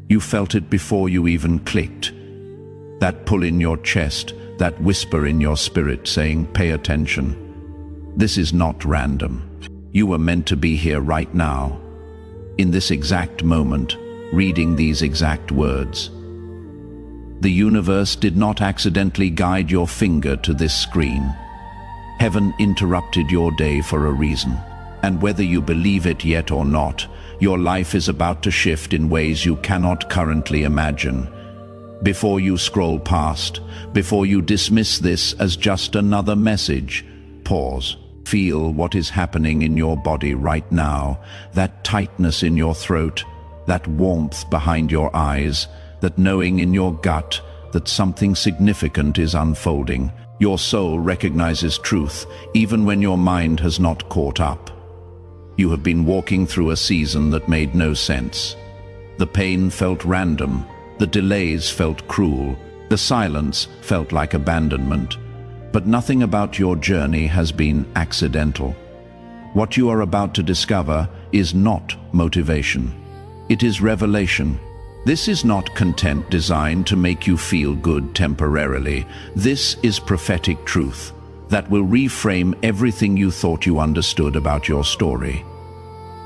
You felt it before you even clicked. That pull in your chest, that whisper in your spirit saying, pay attention. This is not random. You were meant to be here right now, in this exact moment, reading these exact words. The universe did not accidentally guide your finger to this screen. Heaven interrupted your day for a reason. And whether you believe it yet or not, your life is about to shift in ways you cannot currently imagine. Before you scroll past, before you dismiss this as just another message, pause. Feel what is happening in your body right now, that tightness in your throat, that warmth behind your eyes, that knowing in your gut that something significant is unfolding. Your soul recognizes truth, even when your mind has not caught up. You have been walking through a season that made no sense. The pain felt random, the delays felt cruel, the silence felt like abandonment. But nothing about your journey has been accidental. What you are about to discover is not motivation. It is revelation. This is not content designed to make you feel good temporarily. This is prophetic truth that will reframe everything you thought you understood about your story.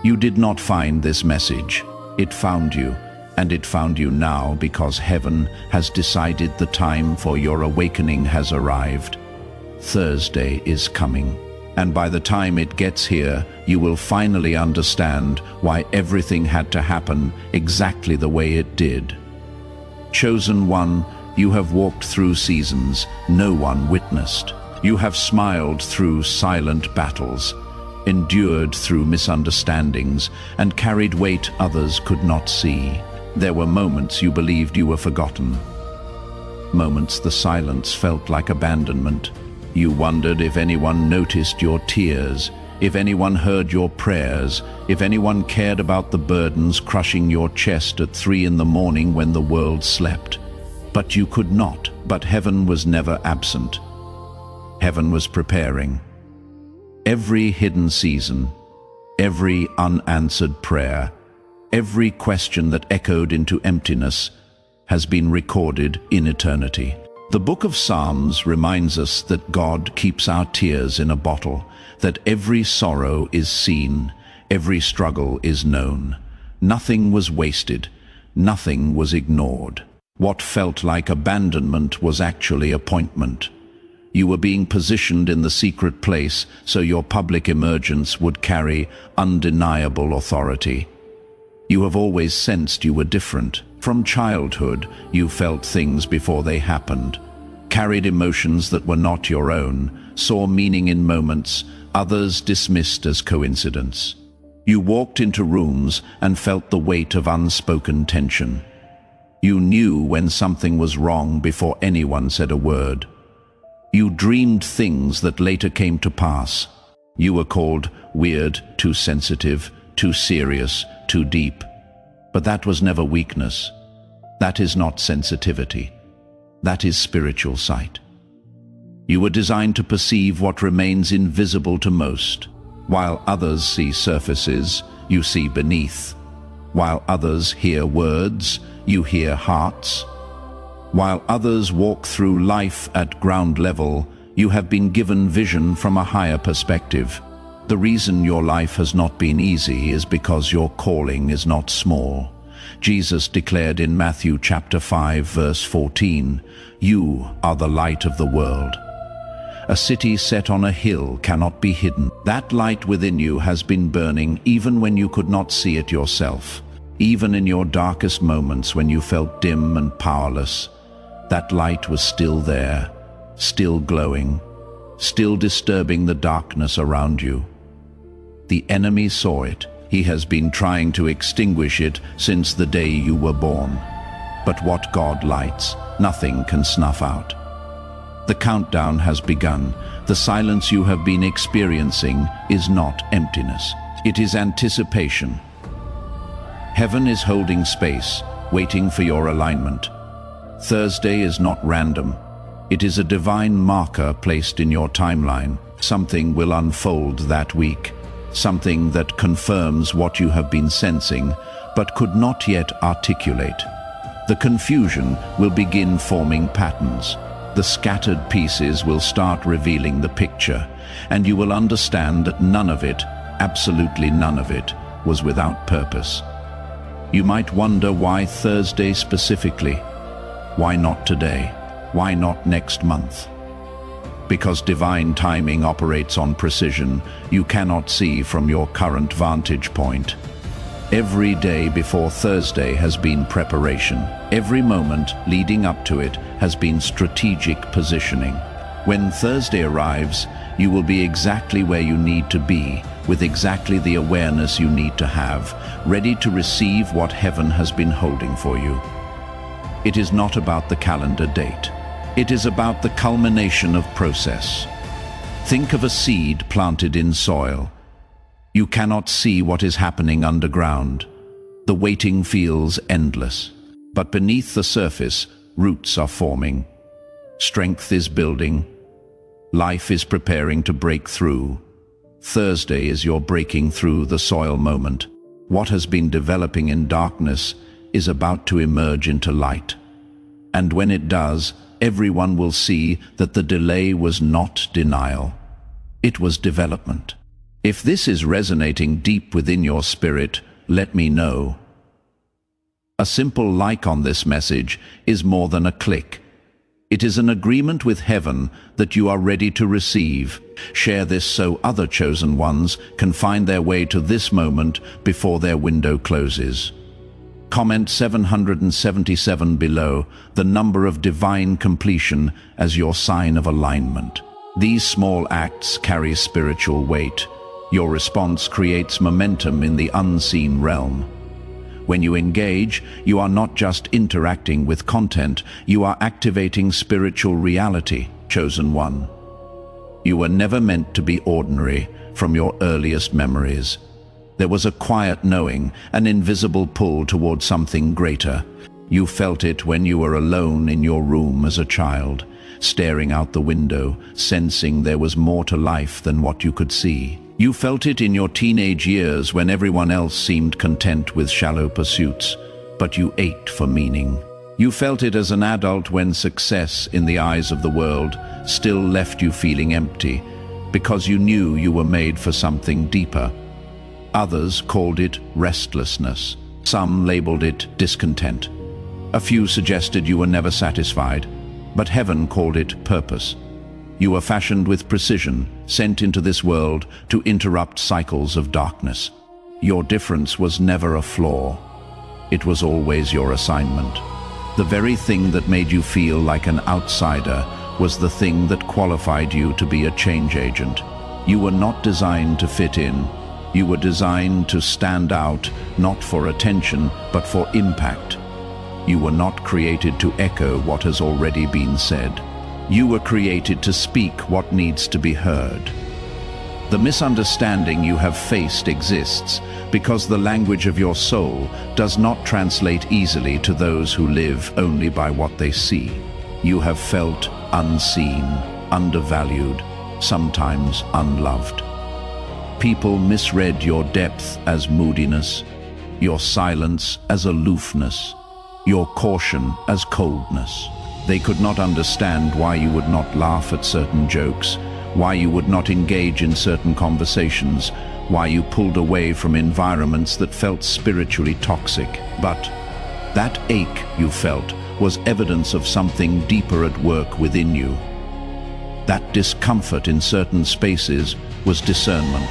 You did not find this message. It found you, and it found you now because heaven has decided the time for your awakening has arrived. Thursday is coming, and by the time it gets here, you will finally understand why everything had to happen exactly the way it did. Chosen one, you have walked through seasons no one witnessed. You have smiled through silent battles, endured through misunderstandings, and carried weight others could not see. There were moments you believed you were forgotten. Moments the silence felt like abandonment. You wondered if anyone noticed your tears, if anyone heard your prayers, if anyone cared about the burdens crushing your chest at 3 in the morning when the world slept. But you could not. But heaven was never absent. Heaven was preparing. Every hidden season, every unanswered prayer, every question that echoed into emptiness has been recorded in eternity. The book of Psalms reminds us that God keeps our tears in a bottle, that every sorrow is seen, every struggle is known. Nothing was wasted, nothing was ignored. What felt like abandonment was actually appointment. You were being positioned in the secret place so your public emergence would carry undeniable authority. You have always sensed you were different. From childhood, you felt things before they happened, carried emotions that were not your own, saw meaning in moments others dismissed as coincidence. You walked into rooms and felt the weight of unspoken tension. You knew when something was wrong before anyone said a word. You dreamed things that later came to pass. You were called weird, too sensitive, too serious, too deep. But that was never weakness. That is not sensitivity. That is spiritual sight. You were designed to perceive what remains invisible to most. While others see surfaces, you see beneath. While others hear words, you hear hearts. While others walk through life at ground level, you have been given vision from a higher perspective. The reason your life has not been easy is because your calling is not small. Jesus declared in Matthew chapter 5, verse 14, "You are the light of the world." A city set on a hill cannot be hidden. That light within you has been burning even when you could not see it yourself. Even in your darkest moments when you felt dim and powerless, that light was still there, still glowing, still disturbing the darkness around you. The enemy saw it. He has been trying to extinguish it since the day you were born. But what God lights, nothing can snuff out. The countdown has begun. The silence you have been experiencing is not emptiness. It is anticipation. Heaven is holding space, waiting for your alignment. Thursday is not random. It is a divine marker placed in your timeline. Something will unfold that week. something that confirms what you have been sensing, but could not yet articulate. The confusion will begin forming patterns. The scattered pieces will start revealing the picture, and you will understand that none of it, absolutely none of it, was without purpose. You might wonder why Thursday specifically? Why not today? Why not next month? Because divine timing operates on precision, you cannot see from your current vantage point. Every day before Thursday has been preparation. Every moment leading up to it has been strategic positioning. When Thursday arrives, you will be exactly where you need to be, with exactly the awareness you need to have, ready to receive what heaven has been holding for you. It is not about the calendar date. It is about the culmination of process. Think of a seed planted in soil. You cannot see what is happening underground. The waiting feels endless. But beneath the surface, roots are forming. Strength is building. Life is preparing to break through. Thursday is your breaking through the soil moment. What has been developing in darkness is about to emerge into light. And when it does, everyone will see that the delay was not denial. It was development. If this is resonating deep within your spirit, let me know. A simple like on this message is more than a click. It is an agreement with heaven that you are ready to receive. Share this so other chosen ones can find their way to this moment before their window closes. Comment 777 below, the number of divine completion, as your sign of alignment. These small acts carry spiritual weight. Your response creates momentum in the unseen realm. When you engage, you are not just interacting with content, you are activating spiritual reality, chosen one. You were never meant to be ordinary from your earliest memories. There was a quiet knowing, an invisible pull toward something greater. You felt it when you were alone in your room as a child, staring out the window, sensing there was more to life than what you could see. You felt it in your teenage years when everyone else seemed content with shallow pursuits, but you ached for meaning. You felt it as an adult when success, in the eyes of the world, still left you feeling empty, because you knew you were made for something deeper. Others called it restlessness. Some labeled it discontent. A few suggested you were never satisfied, but heaven called it purpose. You were fashioned with precision, sent into this world to interrupt cycles of darkness. Your difference was never a flaw. It was always your assignment. The very thing that made you feel like an outsider was the thing that qualified you to be a change agent. You were not designed to fit in. You were designed to stand out, not for attention, but for impact. You were not created to echo what has already been said. You were created to speak what needs to be heard. The misunderstanding you have faced exists because the language of your soul does not translate easily to those who live only by what they see. You have felt unseen, undervalued, sometimes unloved. People misread your depth as moodiness, your silence as aloofness, your caution as coldness. They could not understand why you would not laugh at certain jokes, why you would not engage in certain conversations, why you pulled away from environments that felt spiritually toxic. But that ache you felt was evidence of something deeper at work within you. That discomfort in certain spaces was discernment.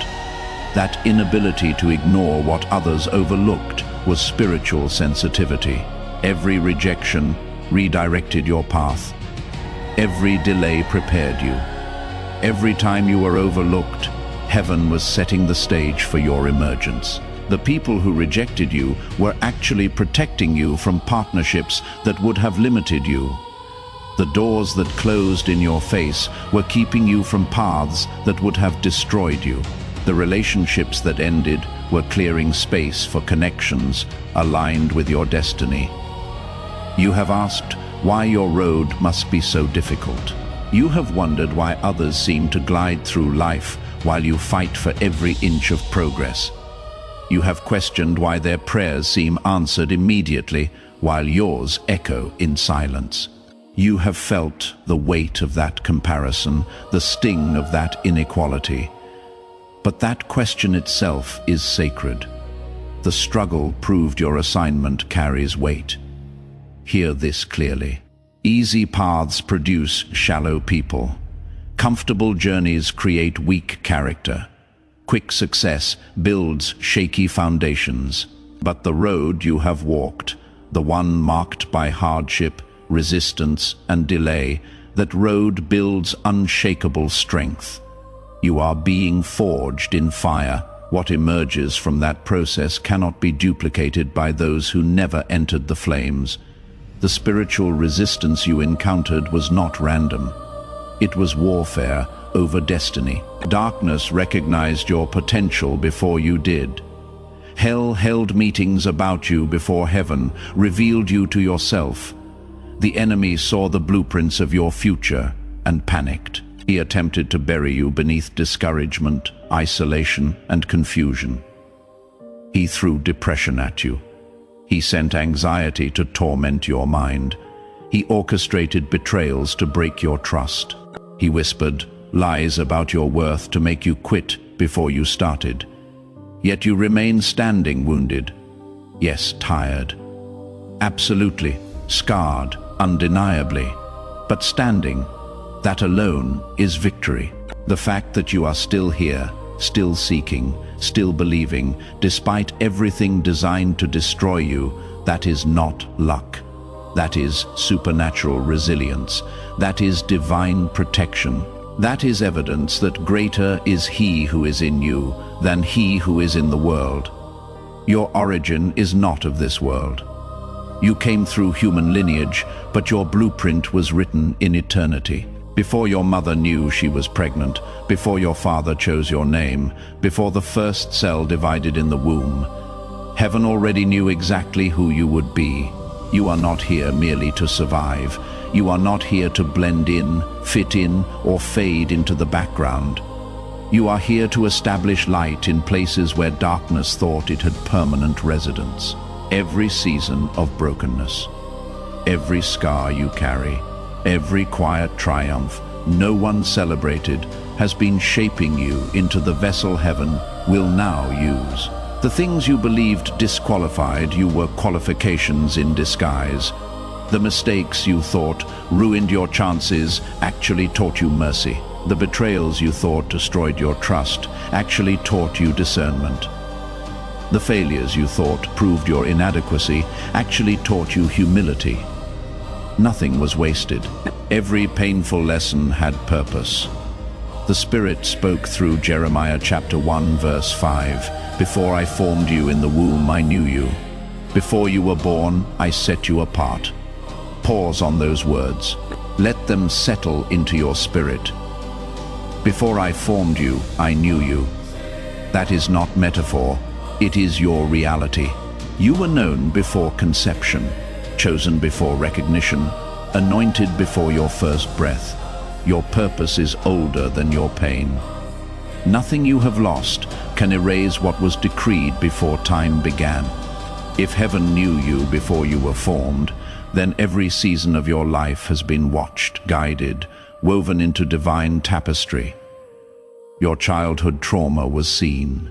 That inability to ignore what others overlooked was spiritual sensitivity. Every rejection redirected your path. Every delay prepared you. Every time you were overlooked, heaven was setting the stage for your emergence. The people who rejected you were actually protecting you from partnerships that would have limited you. The doors that closed in your face were keeping you from paths that would have destroyed you. The relationships that ended were clearing space for connections aligned with your destiny. You have asked why your road must be so difficult. You have wondered why others seem to glide through life while you fight for every inch of progress. You have questioned why their prayers seem answered immediately, while yours echo in silence. You have felt the weight of that comparison, the sting of that inequality. But that question itself is sacred. The struggle proved your assignment carries weight. Hear this clearly. Easy paths produce shallow people. Comfortable journeys create weak character. Quick success builds shaky foundations. But the road you have walked, the one marked by hardship, resistance, and delay, that road builds unshakable strength. You are being forged in fire. What emerges from that process cannot be duplicated by those who never entered the flames. The spiritual resistance you encountered was not random. It was warfare over destiny. Darkness recognized your potential before you did. Hell held meetings about you before heaven revealed you to yourself. The enemy saw the blueprints of your future and panicked. He attempted to bury you beneath discouragement, isolation, and confusion. He threw depression at you. He sent anxiety to torment your mind. He orchestrated betrayals to break your trust. He whispered lies about your worth to make you quit before you started. Yet you remain standing, wounded. Yes, tired. Absolutely, scarred, undeniably. But standing, that alone is victory. The fact that you are still here, still seeking, still believing, despite everything designed to destroy you, that is not luck. That is supernatural resilience. That is divine protection. That is evidence that greater is He who is in you than he who is in the world. Your origin is not of this world. You came through human lineage, but your blueprint was written in eternity. Before your mother knew she was pregnant, before your father chose your name, before the first cell divided in the womb, heaven already knew exactly who you would be. You are not here merely to survive. You are not here to blend in, fit in, or fade into the background. You are here to establish light in places where darkness thought it had permanent residence. Every season of brokenness, every scar you carry, every quiet triumph no one celebrated has been shaping you into the vessel heaven will now use. The things you believed disqualified you were qualifications in disguise. The mistakes you thought ruined your chances actually taught you mercy. The betrayals you thought destroyed your trust actually taught you discernment. The failures you thought proved your inadequacy actually taught you humility. Nothing was wasted. Every painful lesson had purpose. The Spirit spoke through Jeremiah chapter 1 verse 5. Before I formed you in the womb, I knew you. Before you were born, I set you apart. Pause on those words. Let them settle into your spirit. Before I formed you, I knew you. That is not metaphor. It is your reality. You were known before conception, chosen before recognition, anointed before your first breath. Your purpose is older than your pain. Nothing you have lost can erase what was decreed before time began. If heaven knew you before you were formed, then every season of your life has been watched, guided, woven into divine tapestry. Your childhood trauma was seen.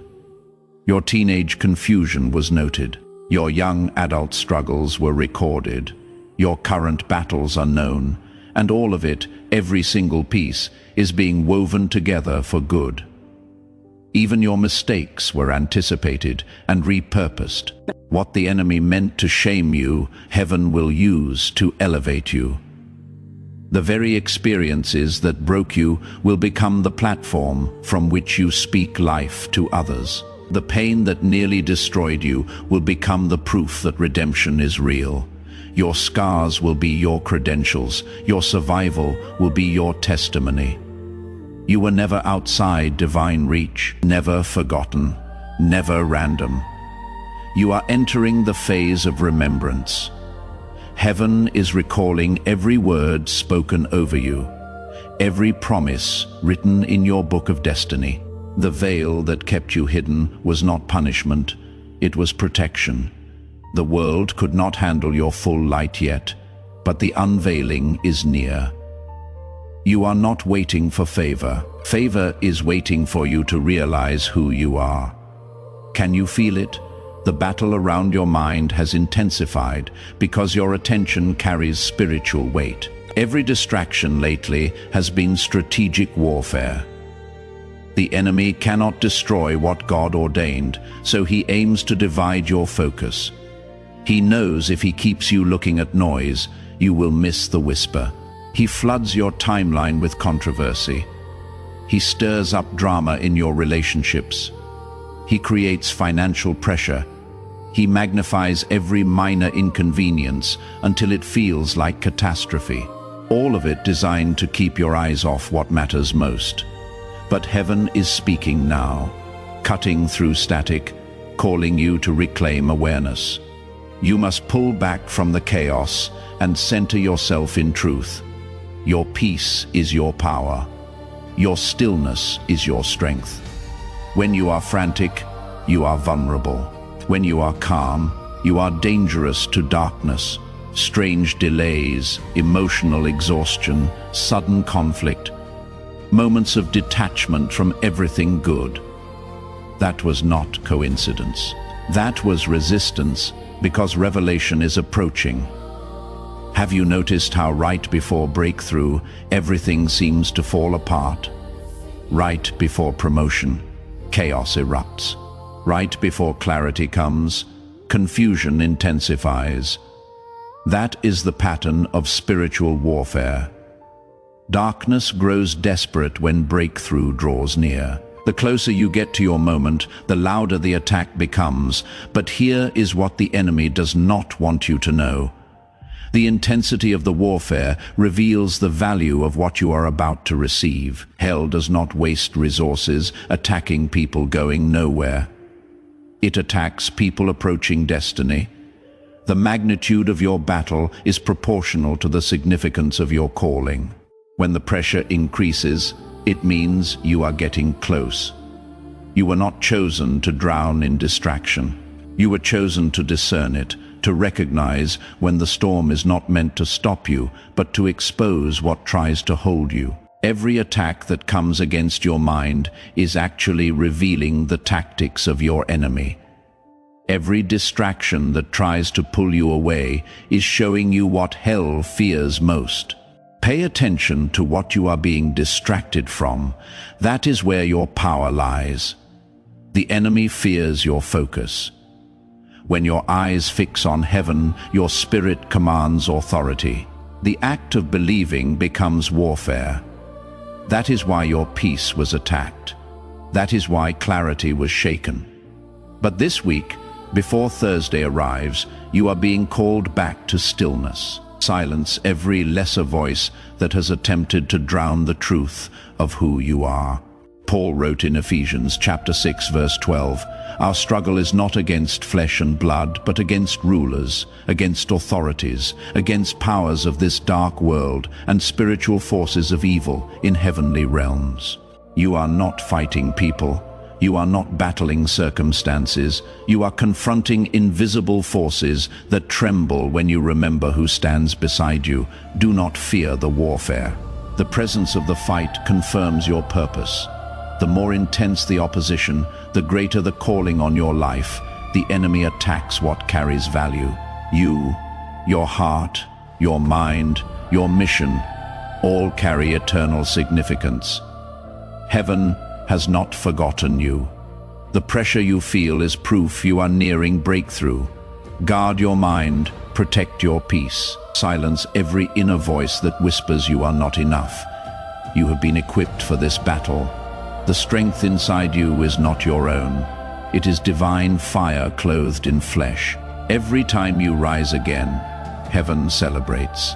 Your teenage confusion was noted. Your young adult struggles were recorded. Your current battles are known. And all of it, every single piece, is being woven together for good. Even your mistakes were anticipated and repurposed. What the enemy meant to shame you, heaven will use to elevate you. The very experiences that broke you will become the platform from which you speak life to others. The pain that nearly destroyed you will become the proof that redemption is real. Your scars will be your credentials. Your survival will be your testimony. You were never outside divine reach, never forgotten, never random. You are entering the phase of remembrance. Heaven is recalling every word spoken over you, every promise written in your book of destiny. The veil that kept you hidden was not punishment, it was protection. The world could not handle your full light yet, but the unveiling is near. You are not waiting for favor. Favor is waiting for you to realize who you are. Can you feel it? The battle around your mind has intensified because your attention carries spiritual weight. Every distraction lately has been strategic warfare. The enemy cannot destroy what God ordained, so he aims to divide your focus. He knows if he keeps you looking at noise, you will miss the whisper. He floods your timeline with controversy. He stirs up drama in your relationships. He creates financial pressure. He magnifies every minor inconvenience until it feels like catastrophe. All of it designed to keep your eyes off what matters most. But heaven is speaking now, cutting through static, calling you to reclaim awareness. You must pull back from the chaos and center yourself in truth. Your peace is your power. Your stillness is your strength. When you are frantic, you are vulnerable. When you are calm, you are dangerous to darkness. Strange delays, emotional exhaustion, sudden conflict, moments of detachment from everything good. That was not coincidence. That was resistance, because revelation is approaching. Have you noticed how right before breakthrough, everything seems to fall apart? Right before promotion, chaos erupts. Right before clarity comes, confusion intensifies. That is the pattern of spiritual warfare. Darkness grows desperate when breakthrough draws near. The closer you get to your moment, the louder the attack becomes. But here is what the enemy does not want you to know. The intensity of the warfare reveals the value of what you are about to receive. Hell does not waste resources attacking people going nowhere. It attacks people approaching destiny. The magnitude of your battle is proportional to the significance of your calling. When the pressure increases, it means you are getting close. You were not chosen to drown in distraction. You were chosen to discern it, to recognize when the storm is not meant to stop you, but to expose what tries to hold you. Every attack that comes against your mind is actually revealing the tactics of your enemy. Every distraction that tries to pull you away is showing you what hell fears most. Pay attention to what you are being distracted from. That is where your power lies. The enemy fears your focus. When your eyes fix on heaven, your spirit commands authority. The act of believing becomes warfare. That is why your peace was attacked. That is why clarity was shaken. But this week, before Thursday arrives, you are being called back to stillness. Silence every lesser voice that has attempted to drown the truth of who you are. Paul wrote in Ephesians chapter 6, verse 12, "Our struggle is not against flesh and blood, but against rulers, against authorities, against powers of this dark world, and spiritual forces of evil in heavenly realms." You are not fighting people. You are not battling circumstances. You are confronting invisible forces that tremble when you remember who stands beside you. Do not fear the warfare. The presence of the fight confirms your purpose. The more intense the opposition, the greater the calling on your life. The enemy attacks what carries value. You, your heart, your mind, your mission, all carry eternal significance. Heaven has not forgotten you. The pressure you feel is proof you are nearing breakthrough. Guard your mind, protect your peace. Silence every inner voice that whispers you are not enough. You have been equipped for this battle. The strength inside you is not your own. It is divine fire clothed in flesh. Every time you rise again, heaven celebrates.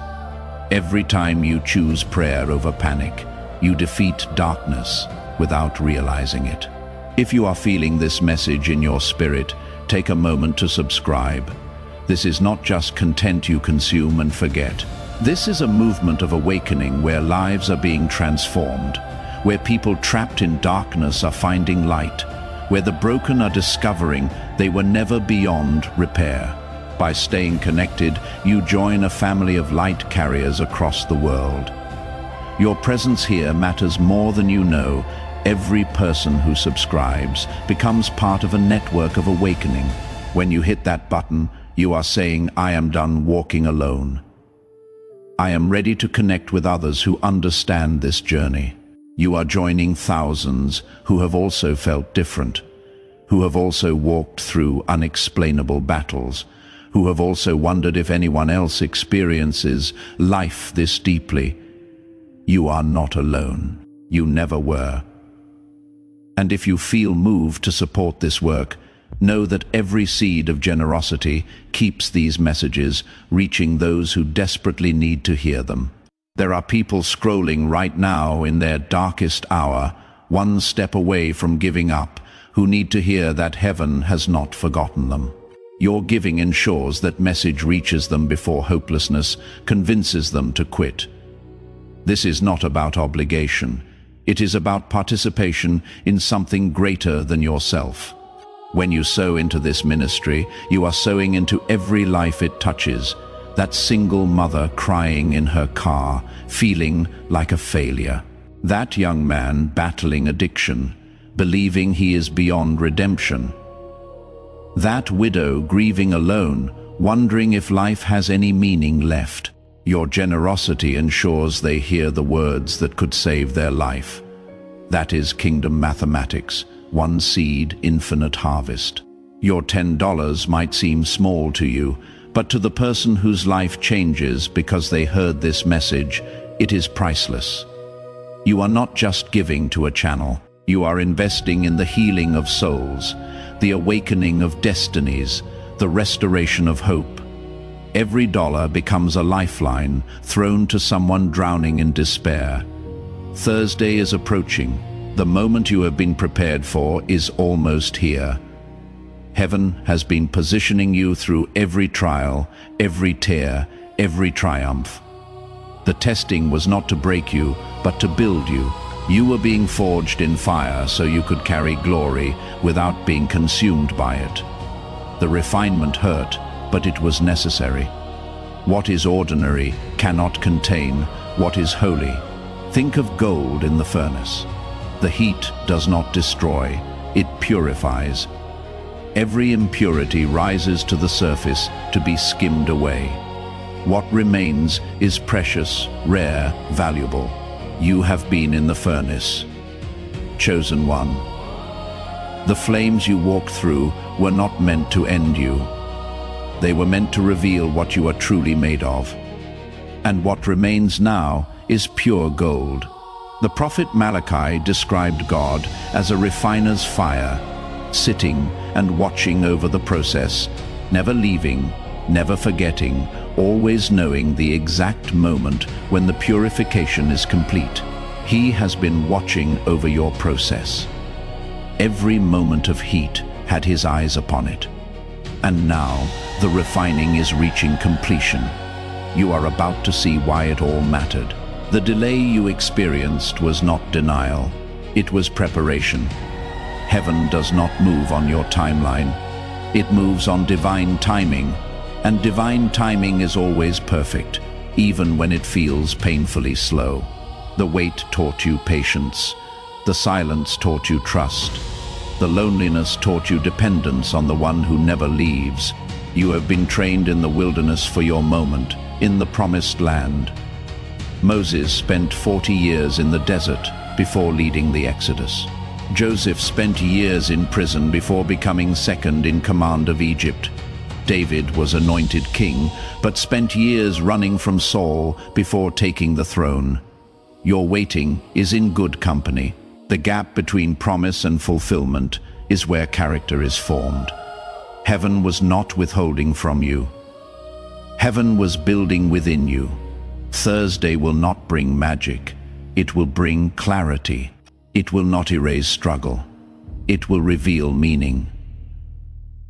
Every time you choose prayer over panic, you defeat darkness without realizing it. If you are feeling this message in your spirit, take a moment to subscribe. This is not just content you consume and forget. This is a movement of awakening where lives are being transformed, where people trapped in darkness are finding light, where the broken are discovering they were never beyond repair. By staying connected, you join a family of light carriers across the world. Your presence here matters more than you know. Every person who subscribes becomes part of a network of awakening. When you hit that button, you are saying, I am done walking alone. I am ready to connect with others who understand this journey. You are joining thousands who have also felt different, who have also walked through unexplainable battles, who have also wondered if anyone else experiences life this deeply. You are not alone. You never were. And if you feel moved to support this work, know that every seed of generosity keeps these messages reaching those who desperately need to hear them. There are people scrolling right now in their darkest hour, one step away from giving up, who need to hear that heaven has not forgotten them. Your giving ensures that message reaches them before hopelessness convinces them to quit. This is not about obligation. It is about participation in something greater than yourself. When you sow into this ministry, you are sowing into every life it touches. That single mother crying in her car, feeling like a failure. That young man battling addiction, believing he is beyond redemption. That widow grieving alone, wondering if life has any meaning left. Your generosity ensures they hear the words that could save their life. That is kingdom mathematics, one seed, infinite harvest. Your $10 might seem small to you, but to the person whose life changes because they heard this message, it is priceless. You are not just giving to a channel, you are investing in the healing of souls, the awakening of destinies, the restoration of hope. Every dollar becomes a lifeline thrown to someone drowning in despair. Thursday is approaching. The moment you have been prepared for is almost here. Heaven has been positioning you through every trial, every tear, every triumph. The testing was not to break you, but to build you. You were being forged in fire so you could carry glory without being consumed by it. The refinement hurt, but it was necessary. What is ordinary cannot contain what is holy. Think of gold in the furnace. The heat does not destroy, it purifies. Every impurity rises to the surface to be skimmed away. What remains is precious, rare, valuable. You have been in the furnace. Chosen one. The flames you walked through were not meant to end you. They were meant to reveal what you are truly made of. And what remains now is pure gold. The prophet Malachi described God as a refiner's fire, sitting and watching over the process, never leaving, never forgetting, always knowing the exact moment when the purification is complete. He has been watching over your process. Every moment of heat had his eyes upon it. And now, the refining is reaching completion. You are about to see why it all mattered. The delay you experienced was not denial. It was preparation. Heaven does not move on your timeline. It moves on divine timing. And divine timing is always perfect, even when it feels painfully slow. The wait taught you patience. The silence taught you trust. The loneliness taught you dependence on the one who never leaves. You have been trained in the wilderness for your moment, in the promised land. Moses spent 40 years in the desert before leading the Exodus. Joseph spent years in prison before becoming second in command of Egypt. David was anointed king, but spent years running from Saul before taking the throne. Your waiting is in good company. The gap between promise and fulfillment is where character is formed. Heaven was not withholding from you. Heaven was building within you. Thursday will not bring magic. It will bring clarity. It will not erase struggle. It will reveal meaning.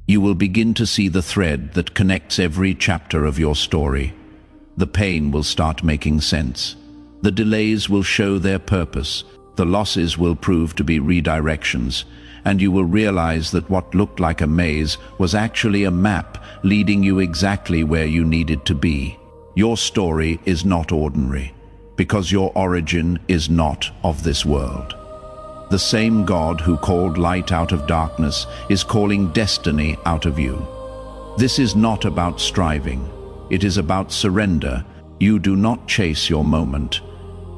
You will begin to see the thread that connects every chapter of your story. The pain will start making sense. The delays will show their purpose. The losses will prove to be redirections, and you will realize that what looked like a maze was actually a map leading you exactly where you needed to be. Your story is not ordinary, because your origin is not of this world. The same God who called light out of darkness is calling destiny out of you. This is not about striving. It is about surrender. You do not chase your moment.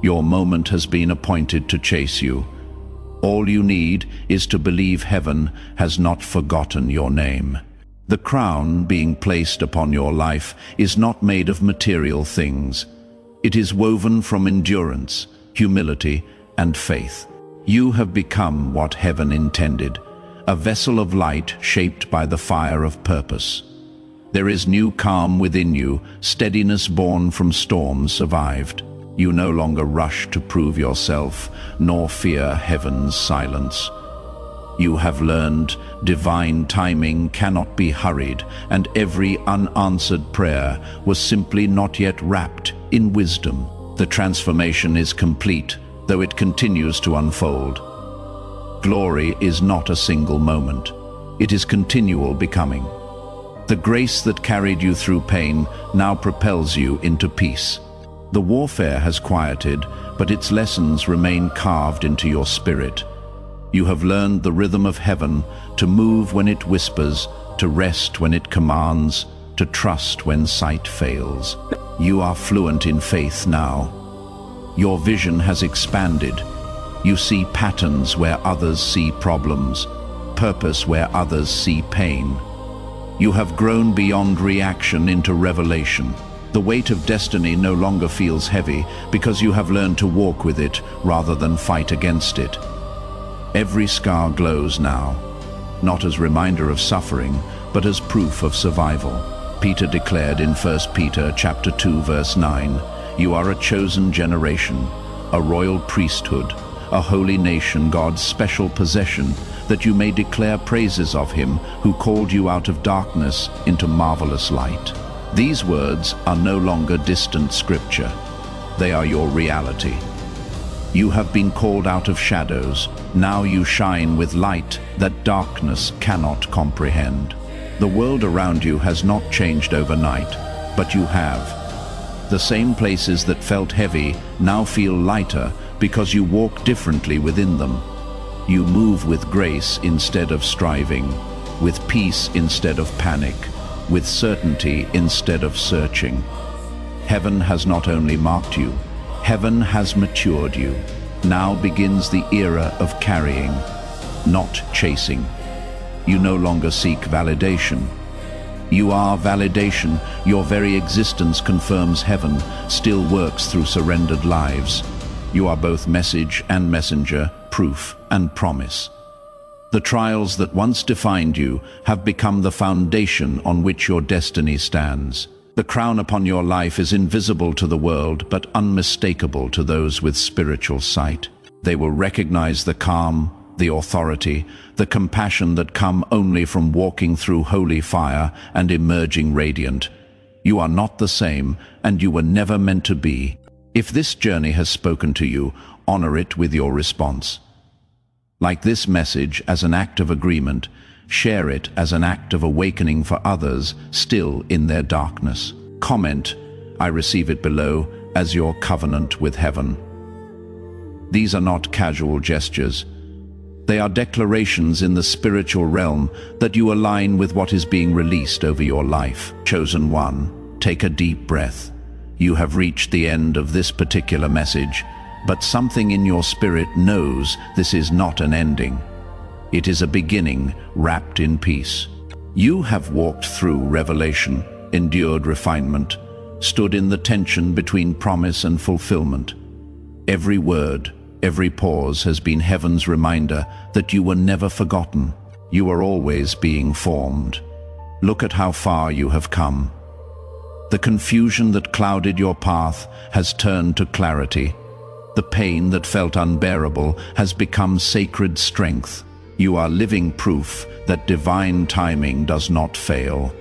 Your moment has been appointed to chase you. All you need is to believe heaven has not forgotten your name. The crown being placed upon your life is not made of material things. It is woven from endurance, humility, and faith. You have become what heaven intended, a vessel of light shaped by the fire of purpose. There is new calm within you, steadiness born from storms survived. You no longer rush to prove yourself, nor fear heaven's silence. You have learned divine timing cannot be hurried, and every unanswered prayer was simply not yet wrapped in wisdom. The transformation is complete, though it continues to unfold. Glory is not a single moment. It is continual becoming. The grace that carried you through pain now propels you into peace. The warfare has quieted, but its lessons remain carved into your spirit. You have learned the rhythm of heaven, to move when it whispers, to rest when it commands, to trust when sight fails. You are fluent in faith now. Your vision has expanded. You see patterns where others see problems, purpose where others see pain. You have grown beyond reaction into revelation. The weight of destiny no longer feels heavy because you have learned to walk with it rather than fight against it. Every scar glows now, not as reminder of suffering, but as proof of survival. Peter declared in 1 Peter chapter 2 verse 9, "You are a chosen generation, a royal priesthood, a holy nation, God's special possession, that you may declare praises of him who called you out of darkness into marvelous light." These words are no longer distant scripture. They are your reality. You have been called out of shadows. Now you shine with light that darkness cannot comprehend. The world around you has not changed overnight, but you have. The same places that felt heavy now feel lighter because you walk differently within them. You move with grace instead of striving, with peace instead of panic, with certainty instead of searching. Heaven has not only marked you, heaven has matured you. Now begins the era of carrying, not chasing. You no longer seek validation. You are validation. Your very existence confirms heaven still works through surrendered lives. You are both message and messenger, proof and promise. The trials that once defined you have become the foundation on which your destiny stands. The crown upon your life is invisible to the world, but unmistakable to those with spiritual sight. They will recognize the calm, the authority, the compassion that come only from walking through holy fire and emerging radiant. You are not the same, and you were never meant to be. If this journey has spoken to you, honor it with your response. Like this message as an act of agreement, share it as an act of awakening for others still in their darkness. Comment, "I receive it below," as your covenant with heaven. These are not casual gestures. They are declarations in the spiritual realm that you align with what is being released over your life. Chosen one, take a deep breath. You have reached the end of this particular message, but something in your spirit knows this is not an ending. It is a beginning wrapped in peace. You have walked through revelation, endured refinement, stood in the tension between promise and fulfillment. Every word, every pause has been heaven's reminder that you were never forgotten. You are always being formed. Look at how far you have come. The confusion that clouded your path has turned to clarity. The pain that felt unbearable has become sacred strength. You are living proof that divine timing does not fail.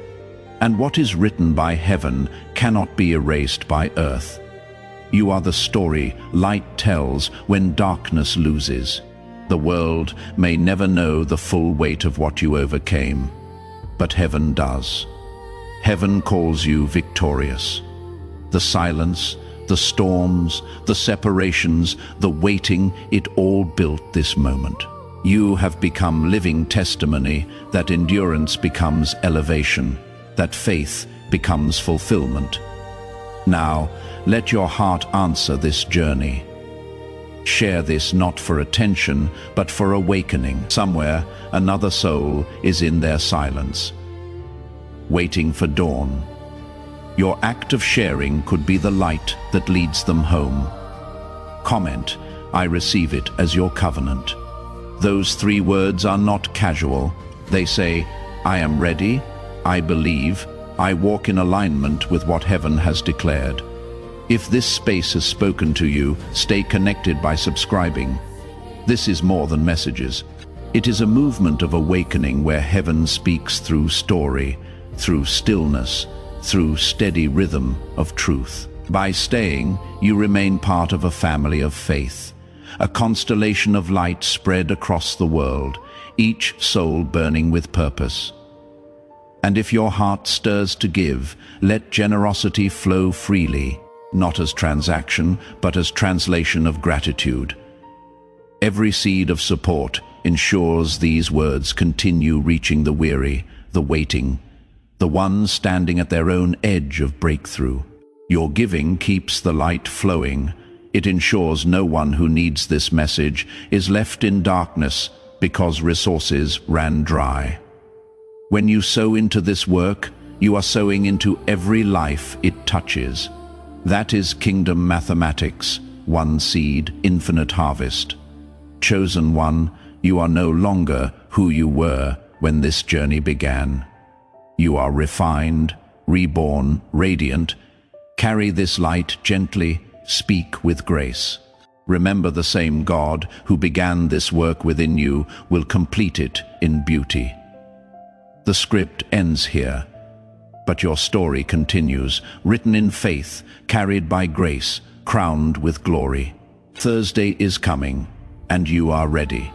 And what is written by heaven cannot be erased by earth. You are the story light tells when darkness loses. The world may never know the full weight of what you overcame, but heaven does. Heaven calls you victorious. The silence, the storms, the separations, the waiting, it all built this moment. You have become living testimony that endurance becomes elevation, that faith becomes fulfillment. Now, let your heart answer this journey. Share this not for attention, but for awakening. Somewhere, another soul is in their silence, waiting for dawn. Your act of sharing could be the light that leads them home. Comment, "I receive it as your covenant." Those 3 words are not casual. They say, "I am ready, I believe, I walk in alignment with what heaven has declared." If this space has spoken to you, stay connected by subscribing. This is more than messages. It is a movement of awakening where heaven speaks through story, through stillness, through steady rhythm of truth. By staying, you remain part of a family of faith, a constellation of light spread across the world, each soul burning with purpose. And if your heart stirs to give, let generosity flow freely, not as transaction, but as translation of gratitude. Every seed of support ensures these words continue reaching the weary, the waiting, the ones standing at their own edge of breakthrough. Your giving keeps the light flowing. It ensures no one who needs this message is left in darkness because resources ran dry. When you sow into this work, you are sowing into every life it touches. That is kingdom mathematics, one seed, infinite harvest. Chosen one, you are no longer who you were when this journey began. You are refined, reborn, radiant. Carry this light gently, speak with grace. Remember, the same God who began this work within you will complete it in beauty. The script ends here, but your story continues, written in faith, carried by grace, crowned with glory. Thursday is coming, and you are ready.